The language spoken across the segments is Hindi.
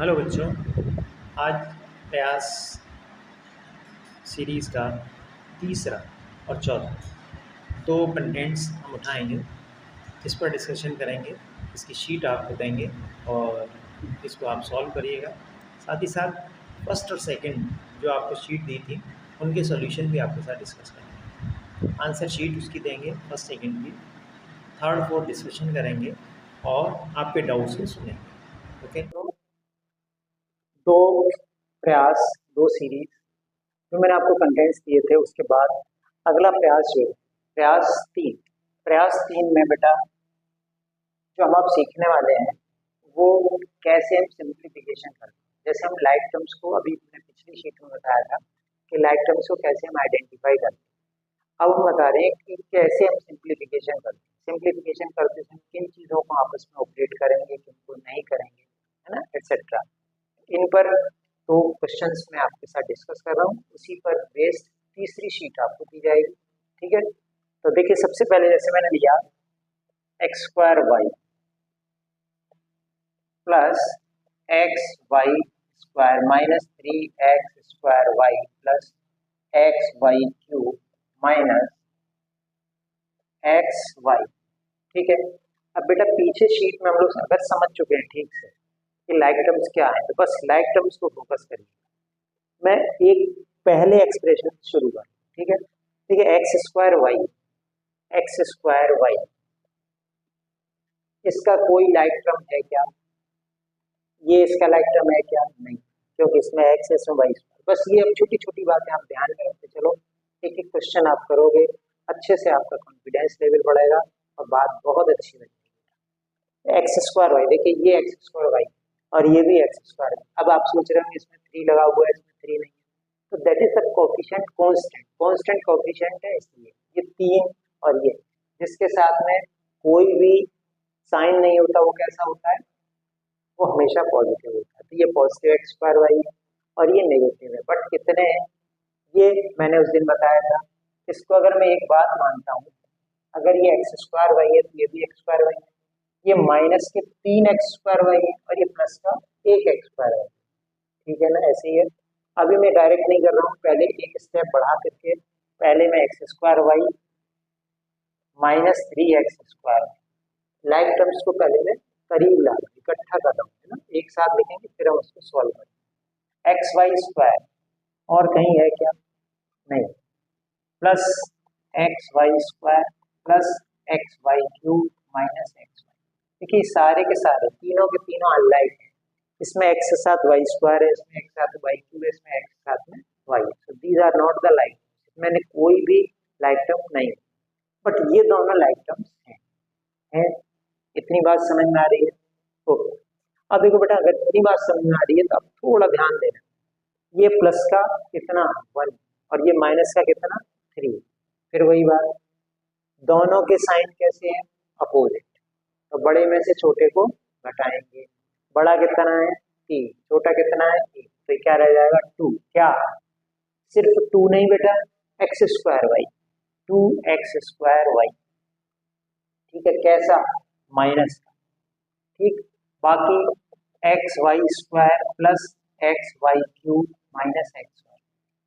हेलो बच्चों। आज प्रयास सीरीज़ का तीसरा और चौथा दो कंटेंट्स हम उठाएंगे, इस पर डिस्कशन करेंगे। इसकी शीट आपको देंगे और इसको आप सॉल्व करिएगा। साथ ही साथ फर्स्ट और सेकंड जो आपको शीट दी थी उनके सॉल्यूशन भी आपके साथ डिस्कस करेंगे। आंसर शीट उसकी देंगे फर्स्ट सेकंड की, थर्ड फोर्थ डिस्कशन करेंगे और आपके डाउट्स को सुनेंगे। ओके, दो प्रयास, दो सीरीज जो मैंने आपको कंटेंट्स दिए थे, उसके बाद अगला प्रयास जो है प्रयास तीन में बेटा जो हम आप सीखने वाले हैं वो कैसे हम सिंप्लीफिकेशन करते हैं। जैसे हम लाइक टर्म्स को अभी मैंने पिछली शीट में बताया था कि लाइक टर्म्स को कैसे हम आइडेंटिफाई करते हैं। अब हम बता रहे हैं कि कैसे हम सिंप्लीफिकेशन करते हैं। सिंप्लीफिकेशन करते समय किन चीज़ों को आपस में ऑपरेट करेंगे, किन को नहीं करेंगे, है ना, एक्सेट्रा। इन पर दो क्वेश्चंस मैं आपके साथ डिस्कस कर रहा हूँ, उसी पर बेस्ड तीसरी शीट आपको दी जाएगी। ठीक है, तो देखिए सबसे पहले जैसे मैंने लिया x square y plus x y square minus 3x square y plus x y cube minus x y. ठीक है, अब बेटा पीछे शीट में हम लोग अगर समझ चुके हैं ठीक से कि लाइक टर्म्स क्या है, तो बस लाइक टर्म्स को फोकस करिए। मैं एक पहले एक्सप्रेशन शुरू कर, ठीक है। ठीक है, एक्स स्क्वायर वाई इसका कोई लाइक टर्म है क्या? ये इसका लाइक टर्म है क्या? नहीं, क्योंकि इसमें एक्स है, इसमें वाई स्क्वायर। बस ये अब छोटी छोटी बातें आप ध्यान में रखते चलो, एक एक क्वेश्चन आप करोगे, अच्छे से आपका कॉन्फिडेंस लेवल बढ़ेगा और बात बहुत अच्छी बनेगी। एक्स स्क्वायर वाई, देखिए ये एक्स स्क्वायर वाई और ये भी एक्स स्क्वायर। अब आप सोच रहे होंगे इसमें 3 लगा हुआ है, इसमें 3 नहीं है, तो that is the coefficient constant coefficient है, इसलिए ये 3 और ये जिसके साथ में कोई भी साइन नहीं होता वो कैसा होता है, वो हमेशा पॉजिटिव होता है। तो ये पॉजिटिव एक्स स्क्वायर वाई है और ये नेगेटिव है, बट कितने हैं ये मैंने उस दिन बताया था। इसको अगर मैं एक बात मानता हूँ, अगर ये एक्स स्क्वायर वाई है तो ये भी एक्स स्क्वायर वाई है, ये माइनस के 3x स्क्वायर वाई है और ये प्लस का 1x स्क्वायर वाई। ठीक है ना, ऐसे ही है। अभी मैं डायरेक्ट नहीं कर रहा हूँ, पहले एक स्टेप बढ़ा करके पहले मैं x square y minus 3x square like terms को पहले मैं करीब ला रहा हूँ, इकट्ठा कर रहा हूँ, है ना, एक साथ लिखेंगे फिर हम उसको सॉल्व करेंगे। एक्स वाई स्क्वायर और कहीं है क्या? नहीं, plus x y square plus x y cube minus x y. देखिए सारे के सारे तीनों के तीनों अनलाइक है। इसमें एक्स के साथ वाई स्क्वायर है, इसमें एक्स के साथ वाई क्यूब है, इसमें एक्स के साथ में y. So these are not the like, मैंने कोई भी लाइक टर्म नहीं, बट ये दोनों लाइक टर्म्स हैं। इतनी बात समझ में आ रही है? ओके, अब देखो बेटा अगर इतनी बात समझ में आ रही है तो अब थोड़ा ध्यान देना, ये प्लस का कितना 1 और ये माइनस का कितना 3। फिर वही बात, दोनों के साइन कैसे हैं? अपोजिट। तो बड़े में से छोटे को घटाएंगे, बड़ा कितना है 3, छोटा कितना है 1, तो क्या रह जाएगा 2। क्या सिर्फ 2 नहीं बेटा, x square y 2x square y. ठीक है, कैसा? माइनस का। ठीक, बाकी x y square plus x y cube minus x y,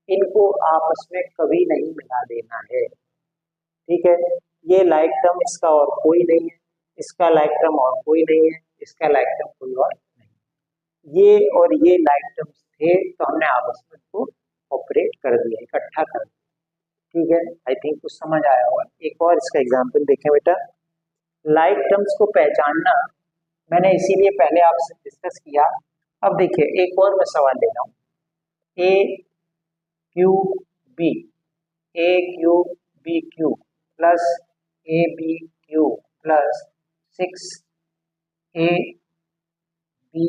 इनको आपस में कभी नहीं मिला देना है। ठीक है, ये लाइक टर्म इसका और कोई नहीं है, इसका लाइक टर्म और कोई नहीं है, इसका लाइक टर्म कोई और नहीं। ये और ये लाइक टर्म्स थे तो हमने आपस में इसको ऑपरेट कर दिया, इकट्ठा कर दिया। ठीक है, आई थिंक कुछ समझ आया होगा। एक और इसका एग्जाम्पल देखें बेटा। लाइक टर्म्स को पहचानना मैंने इसीलिए पहले आपसे डिस्कस किया। अब देखिए एक और मैं सवाल ले रहा हूँ, A cube B cube plus A B cube plus 6 A B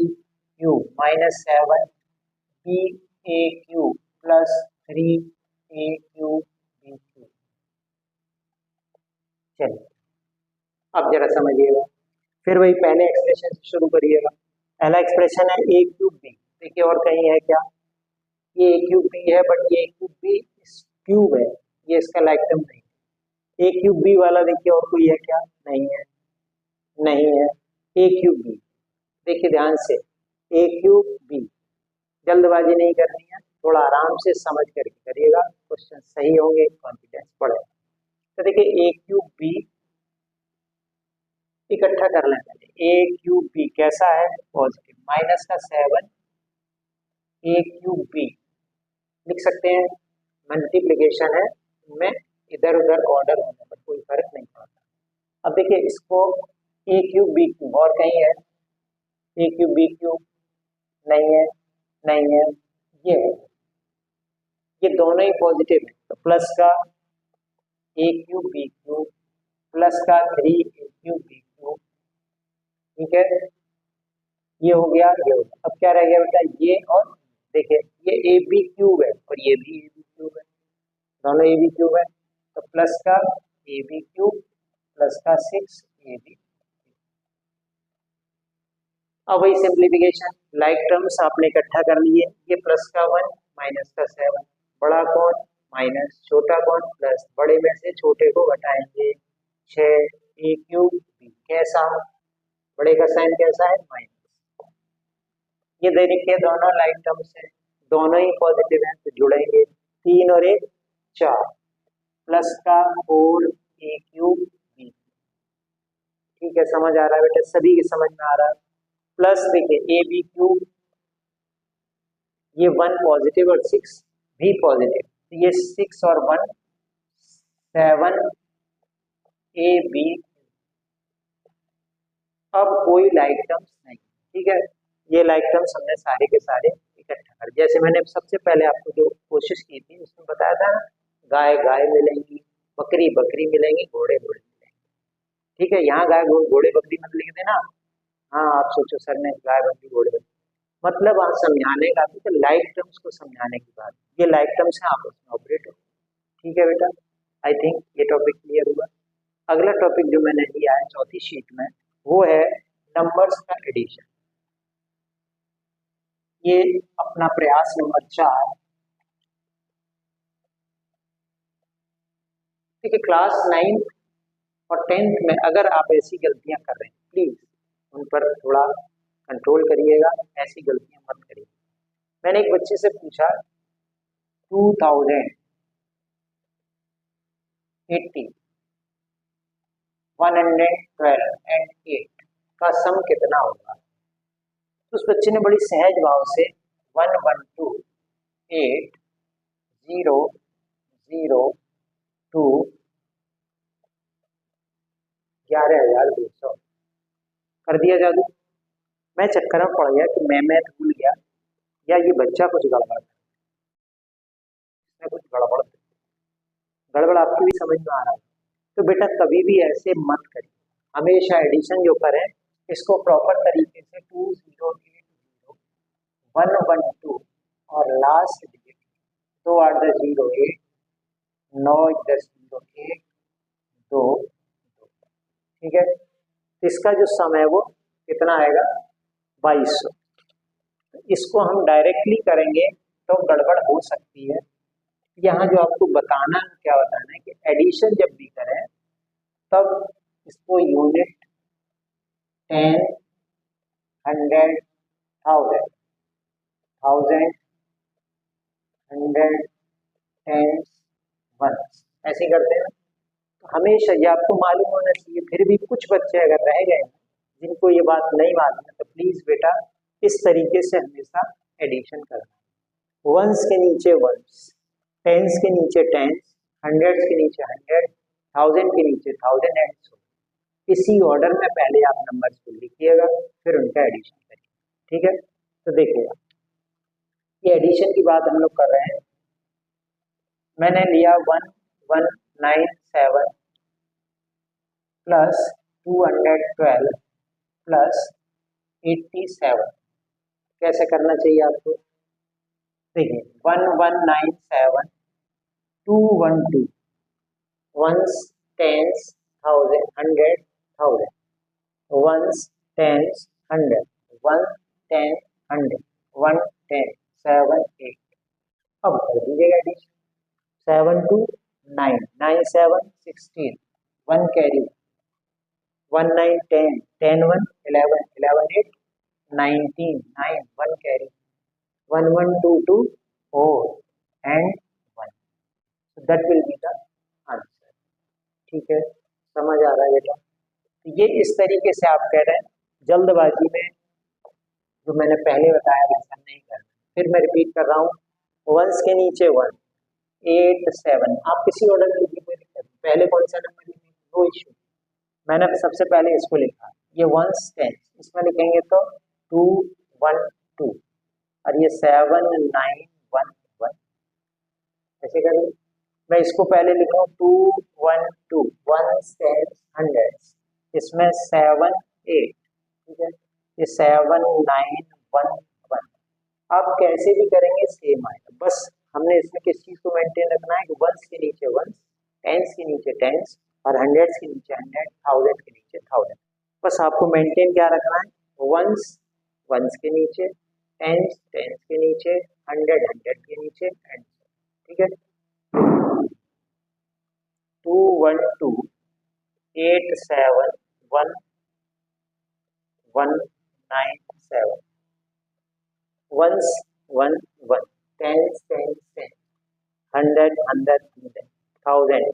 cube minus 7 B A cube plus 3 A cube B cube. चलिए अब जरा समझिएगा, फिर वही पहले एक्सप्रेशन से शुरू करिएगा। पहला एक्सप्रेशन है ए क्यूब बी, देखिए और कहीं है क्या? ये ए क्यूब बी है, बट ये ए क्यूब बी क्यूब है, ये इसका लाइक टर्म नहीं। ए क्यूब बी वाला देखिए और कोई है क्या? नहीं है, नहीं है। ए क्यूब बी, देखिए ध्यान से, ए क्यूब जल्दबाजी नहीं करनी है, थोड़ा आराम से समझ करके करिएगा, क्वेश्चन सही होंगे, कॉन्फिडेंस बढ़ेगा। तो देखिए ए क्यूब बी इकट्ठा कर लें पहले, ए क्यूब बी कैसा है, पॉजिटिव, माइनस का 7 ए क्यूब बी लिख सकते हैं, मल्टीप्लिकेशन है, इनमें इधर उधर ऑर्डर होने पर कोई फर्क नहीं पड़ता। अब देखिए इसको ए क्यूब बी क्यूब और कहीं है, ए क्यूब बी क्यूब नहीं है, नहीं है, ये है, ये दोनों ही पॉजिटिव है, तो प्लस का ए क्यूब बी क्यूब प्लस का 3 ए क्यूब बी क्यूब, ठीक है, ये हो गया, ये हो गया। अब क्या रह गया बेटा, ये और देखिए ये ए बी क्यूब है और ये भी ए बी क्यूब है, दोनों ए बी क्यूब है, तो प्लस का ए बी क्यूब प्लस का 6 ए बी। अब वही सिंप्लीफिकेशन, लाइक टर्म्स आपने इकट्ठा कर लिए, ये प्लस का 1 माइनस का 7, बड़ा कौन माइनस, छोटा कौन प्लस, बड़े में से छोटे को घटाएंगे 6 ए क्यूब बी, कैसा, बड़े का साइन कैसा है माइनस, ये दे रखे हैं दोनों लाइक टर्म्स है, दोनों ही पॉजिटिव हैं तो जुड़ेंगे, 3 और 1 4 प्लस का 4 ए क्यूब बी, ठीक है, समझ आ रहा है बेटा, सभी के समझ में आ रहा है। प्लस देखिए ए बी क्यूब, ये 1 पॉजिटिव और 6 भी पॉजिटिव, तो ये 6 और 1 7 ए बी, अब कोई लाइक टर्म्स नहीं, ठीक है, ये लाइक टर्म्स हमने सारे के सारे इकट्ठा कर, जैसे मैंने सबसे पहले आपको जो कोशिश की थी उसमें बताया था, गाय गाय मिलेंगी, बकरी बकरी मिलेंगी, घोड़े घोड़े मिलेंगे, ठीक है, यहाँ गाय घोड़े बकरी मत लिख देना, हाँ आप सोचो सर ने गाय बकरी घोड़े बकरी, मतलब आप समझाने का, तो लाइक टर्म्स को समझाने की बात, ये लाइक टर्म्स है, आपस में ऑपरेट हो, ठीक है बेटा, आई थिंक ये टॉपिक क्लियर हुआ। अगला टॉपिक जो मैंने लिया है चौथी शीट में, वो है नंबर्स का एडिशन, ये अपना प्रयास नंबर 4, ठीक है, क्लास 9 और 10th में अगर आप ऐसी गलतियां कर रहे हैं, प्लीज उन पर थोड़ा कंट्रोल करिएगा, ऐसी गलतियां मत करिए। मैंने एक बच्चे से पूछा 2080 112 एंड 8 का सम कितना होगा, तो उस बच्चे ने बड़ी सहज भाव से 112 8 0 0 2 11,200 कर दिया जादू। मैं चक्कर में पड़ गया कि मैं भूल गया या ये बच्चा कुछ गड़बड़, इसमें कुछ गड़बड़ गड़बड़ आपकी भी समझ में आ रहा है, तो बेटा कभी भी ऐसे मत करिए, हमेशा एडिशन जो करें इसको प्रॉपर तरीके से 2080 112 और लास्ट डिजिट 2 8 10 0 8 9 10 0 1 2 2, ठीक है, इसका जो सम है वो कितना आएगा 2200, इसको हम डायरेक्टली करेंगे तो गड़बड़ हो सकती है, यहाँ जो आपको बताना क्या बताना है कि एडिशन जब भी करें तब इसको यूनिट 10 100 1000 1000 100 10 1 ऐसे करते हैं, तो हमेशा ये आपको मालूम होना चाहिए, फिर भी कुछ बच्चे अगर रह गए जिनको ये बात नहीं मालूम है, तो प्लीज बेटा इस तरीके से हमेशा एडिशन करना, वंस के नीचे वंस, टेंस के नीचे टेंस, हंड्रेड्स के नीचे 100, 1000 के नीचे 1000 एंड सो, इसी ऑर्डर में पहले आप नंबर्स को लिखिएगा फिर उनका एडिशन करिए, ठीक है, तो देखिएगा ये एडिशन की बात हम लोग कर रहे हैं, मैंने लिया 1197 प्लस 212 प्लस 87, कैसे करना चाहिए आपको, देखिए 1197 212 वंस टेंस 1000 100 1000 वंस टेंस 100 1 10 100 1 10 7 8, अब कर दीजिएगा addition 7 2 9 9 7 16 1 carry 1 9 10 10 1 11 11 8 19 9 1 carry 1 1 2 2 4 and 1, so that will be the answer। ठीक है, समझ आ रहा है बेटा? तो ये इस तरीके से आप कह रहे हैं, जल्दबाजी में जो मैंने पहले बताया वैसा नहीं करना। फिर मैं रिपीट कर रहा हूँ, वंस के नीचे 1 8 7, आप किसी ऑर्डर में लिखिए, कोई दिक्कत नहीं। पहले कौन सा नंबर लिखेंगे, नो इशू। मैंने सबसे पहले इसको लिखा, ये वंस 10, इसमें लिखेंगे तो 2 1 2, और ये 7 9 1 1, ऐसे करेंगे। मैं इसको पहले लिख रहा हूँ 2 1 2 1 10 100, इसमें 7 8, ठीक है, ये 7 9 1 1। आप कैसे भी करेंगे सेम आएगा, बस हमने इसमें किस चीज़ को मेंटेन रखना है कि वंस के नीचे वंस, टेंस के नीचे टेंस, और हंड्रेड्स के नीचे हंड्रेड, थाउजेंड के नीचे थाउजेंड। बस आपको मेंटेन क्या रखना है, वंस वंस के नीचे, टेंस टेंस के नीचे, हंड्रेड हंड्रेड के नीचे, एंड ठीक है। 2 1 2 8 7 1 1 9 7, ones 1 1, tens tens tens, hundred hundred thousand